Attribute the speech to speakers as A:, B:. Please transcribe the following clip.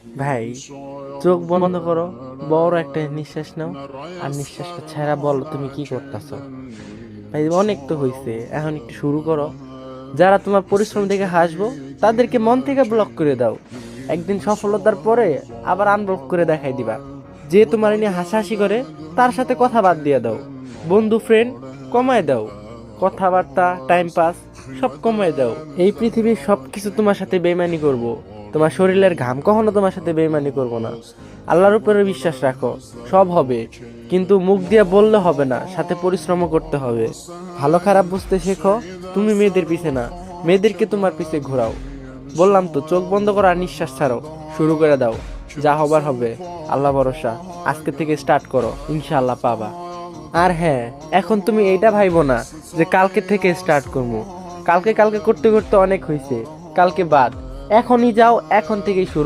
A: ভাই, চোখ বন্ধ করো, বড় একটা নিঃশ্বাস নাও, আর নিঃশ্বাসটা ছেড়া বলো তুমি কি করতেছো। ভাই অনেক তো হইছে, এখন একটু শুরু করো। যারা তোমার পরিশ্রম দেখে হাসবো তাদেরকে মন থেকে ব্লক করে দাও। একদিন সফলতার পরে আবার আনব্লক করে দেখাই দিবা। যে তোমার নিয়ে হাসাহাসি করে তার সাথে কথা বাদ দিয়ে দাও। বন্ধু ফ্রেন্ড কমায় দাও, কথাবার্তা টাইম পাস সব কমায় দাও। এই পৃথিবীর সবকিছু তোমার সাথে বেইমানি করব, তোমার শরীরের ঘাম কখনো তোমার সাথে বেইমানি করব না। আল্লাহর উপরে বিশ্বাস রাখো, সব হবে। কিন্তু মুখ দিয়ে বললে হবে না, সাথে পরিশ্রমও করতে হবে। ভালো খারাপ বুঝতে শেখো। তুমি মেয়েদের পিছে না, মেয়েদেরকে তোমার পিছে ঘোরাও। বললাম তো, চোখ বন্ধ করো আর নিঃশ্বাস ছাড়ো, শুরু করে দাও। যা হবার হবে, আল্লাহ ভরসা। আজকে থেকে স্টার্ট করো, ইনশাআল্লাহ পাবা। আর হ্যাঁ, এখন তুমি এইটা ভাইবো না যে কালকে থেকে স্টার্ট করবো। কালকে কালকে করতে করতে অনেক হয়েছে, কালকে বাদ। এখনই যাও, এখন থেকেই শুরু